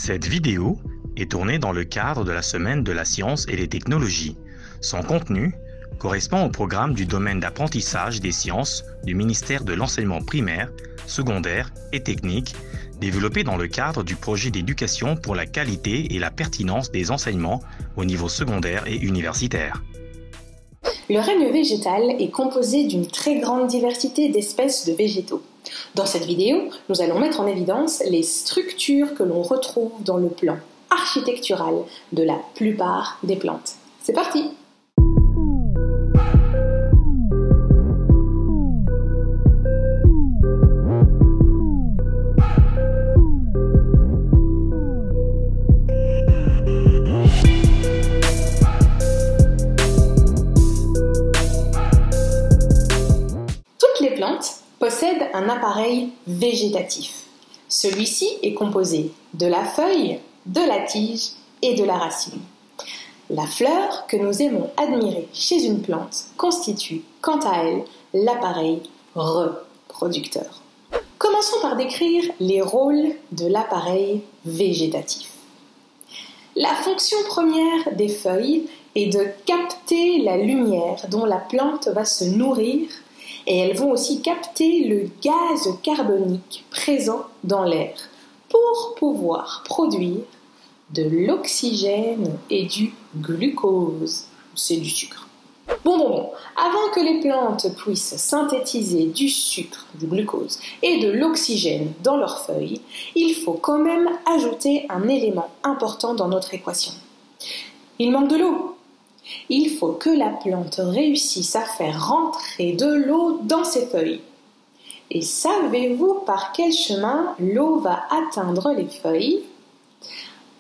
Cette vidéo est tournée dans le cadre de la Semaine de la science et des technologies. Son contenu correspond au programme du domaine d'apprentissage des sciences du ministère de l'enseignement primaire, secondaire et technique, développé dans le cadre du projet d'éducation pour la qualité et la pertinence des enseignements au niveau secondaire et universitaire. Le règne végétal est composé d'une très grande diversité d'espèces de végétaux. Dans cette vidéo, nous allons mettre en évidence les structures que l'on retrouve dans le plan architectural de la plupart des plantes. C'est parti! Toutes les plantes possèdent un appareil végétatif. Celui-ci est composé de la feuille, de la tige et de la racine. La fleur que nous aimons admirer chez une plante constitue, quant à elle, l'appareil reproducteur. Commençons par décrire les rôles de l'appareil végétatif. La fonction première des feuilles est de capter la lumière dont la plante va se nourrir, et elles vont aussi capter le gaz carbonique présent dans l'air pour pouvoir produire de l'oxygène et du glucose. C'est du sucre. Bon. Avant que les plantes puissent synthétiser du sucre, du glucose et de l'oxygène dans leurs feuilles, il faut quand même ajouter un élément important dans notre équation. Il manque de l'eau. Il faut que la plante réussisse à faire rentrer de l'eau dans ses feuilles. Et savez-vous par quel chemin l'eau va atteindre les feuilles?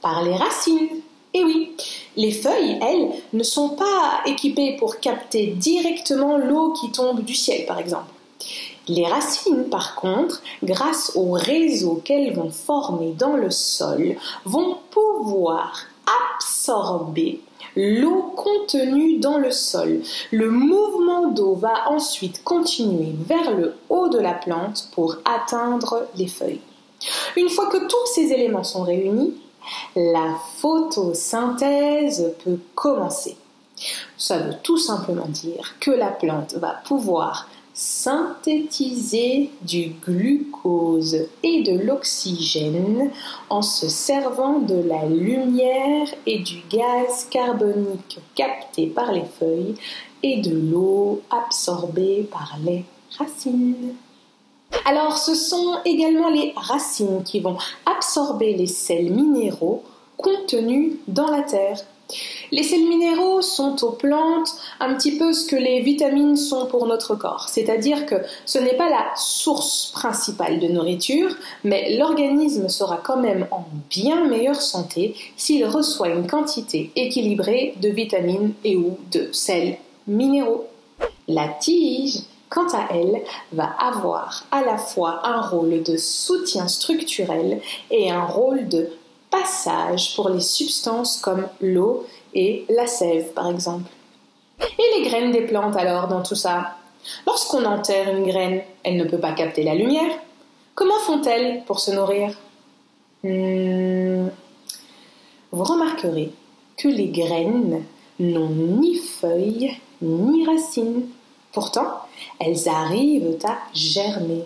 Par les racines. Et oui, les feuilles, elles, ne sont pas équipées pour capter directement l'eau qui tombe du ciel, par exemple. Les racines, par contre, grâce au réseau qu'elles vont former dans le sol, vont pouvoir absorber l'eau contenue dans le sol. Le mouvement d'eau va ensuite continuer vers le haut de la plante pour atteindre les feuilles. Une fois que tous ces éléments sont réunis, la photosynthèse peut commencer. Ça veut tout simplement dire que la plante va pouvoir synthétiser du glucose et de l'oxygène en se servant de la lumière et du gaz carbonique capté par les feuilles et de l'eau absorbée par les racines. Alors, ce sont également les racines qui vont absorber les sels minéraux contenus dans la terre. Les sels minéraux sont aux plantes un petit peu ce que les vitamines sont pour notre corps, c'est-à-dire que ce n'est pas la source principale de nourriture, mais l'organisme sera quand même en bien meilleure santé s'il reçoit une quantité équilibrée de vitamines et ou de sels minéraux. La tige, quant à elle, va avoir à la fois un rôle de soutien structurel et un rôle de passage pour les substances comme l'eau et la sève, par exemple. Et les graines des plantes, alors, dans tout ça? Lorsqu'on enterre une graine, elle ne peut pas capter la lumière. Comment font-elles pour se nourrir? Vous remarquerez que les graines n'ont ni feuilles ni racines. Pourtant, elles arrivent à germer.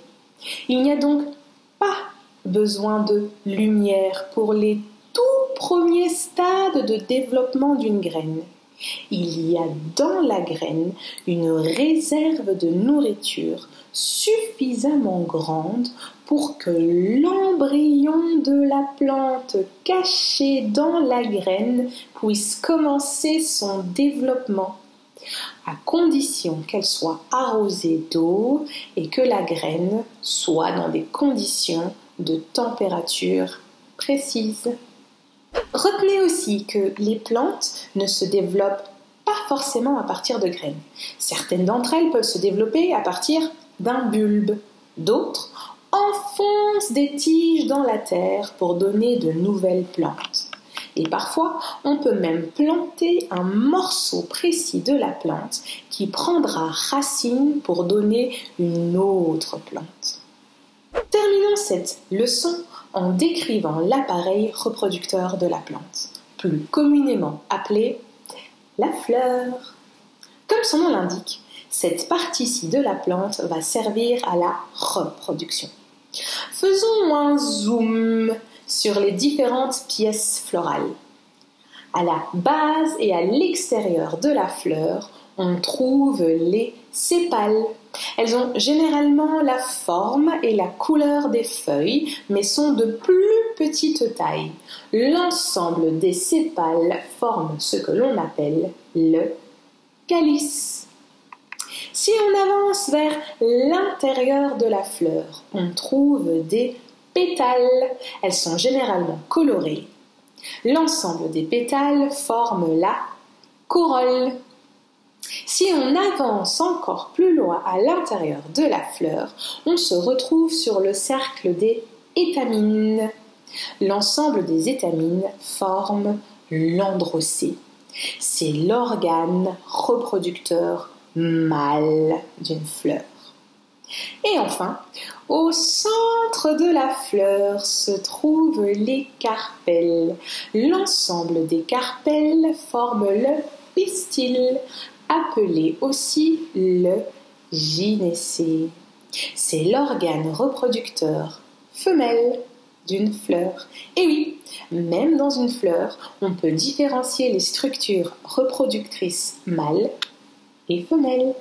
Il n'y a donc pas besoin de lumière pour les tout premiers stades de développement d'une graine. Il y a dans la graine une réserve de nourriture suffisamment grande pour que l'embryon de la plante caché dans la graine puisse commencer son développement, à condition qu'elle soit arrosée d'eau et que la graine soit dans des conditions de température précises. Retenez aussi que les plantes ne se développent pas forcément à partir de graines. Certaines d'entre elles peuvent se développer à partir d'un bulbe. D'autres enfoncent des tiges dans la terre pour donner de nouvelles plantes. Et parfois, on peut même planter un morceau précis de la plante qui prendra racine pour donner une autre plante. Terminons cette leçon en décrivant l'appareil reproducteur de la plante, plus communément appelé la fleur. Comme son nom l'indique, cette partie-ci de la plante va servir à la reproduction. Faisons un zoom sur les différentes pièces florales. À la base et à l'extérieur de la fleur, on trouve les sépales. Elles ont généralement la forme et la couleur des feuilles, mais sont de plus petite taille. L'ensemble des sépales forme ce que l'on appelle le calice. Si on avance vers l'intérieur de la fleur, on trouve des pétales. Elles sont généralement colorées. L'ensemble des pétales forme la corolle. Si on avance encore plus loin à l'intérieur de la fleur, on se retrouve sur le cercle des étamines. L'ensemble des étamines forme l'androcée. C'est l'organe reproducteur mâle d'une fleur. Et enfin, au centre de la fleur se trouvent les carpelles. L'ensemble des carpelles forme le pistil, appelé aussi le gynécée. C'est l'organe reproducteur femelle d'une fleur. Et oui, même dans une fleur, on peut différencier les structures reproductrices mâles et femelles.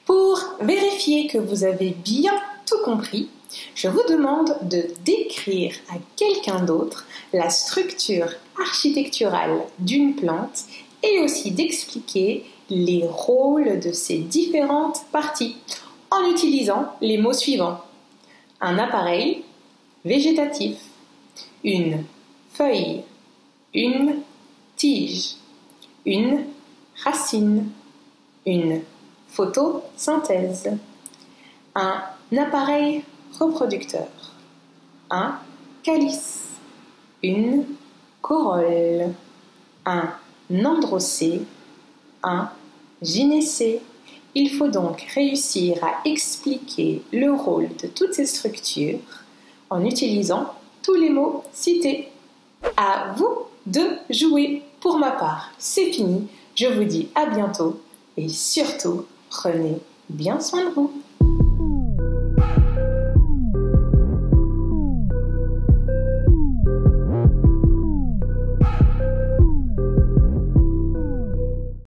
Pour vérifier que vous avez bien tout compris, je vous demande de décrire à quelqu'un d'autre la structure architecturale d'une plante et aussi d'expliquer les rôles de ces différentes parties en utilisant les mots suivants. Un appareil végétatif, une feuille, une tige, une racine, une photosynthèse, un appareil reproducteur, un calice, une corolle, un androcée, un gynécée. Il faut donc réussir à expliquer le rôle de toutes ces structures en utilisant tous les mots cités. À vous de jouer. Pour ma part, c'est fini. Je vous dis à bientôt et surtout, prenez bien soin de vous.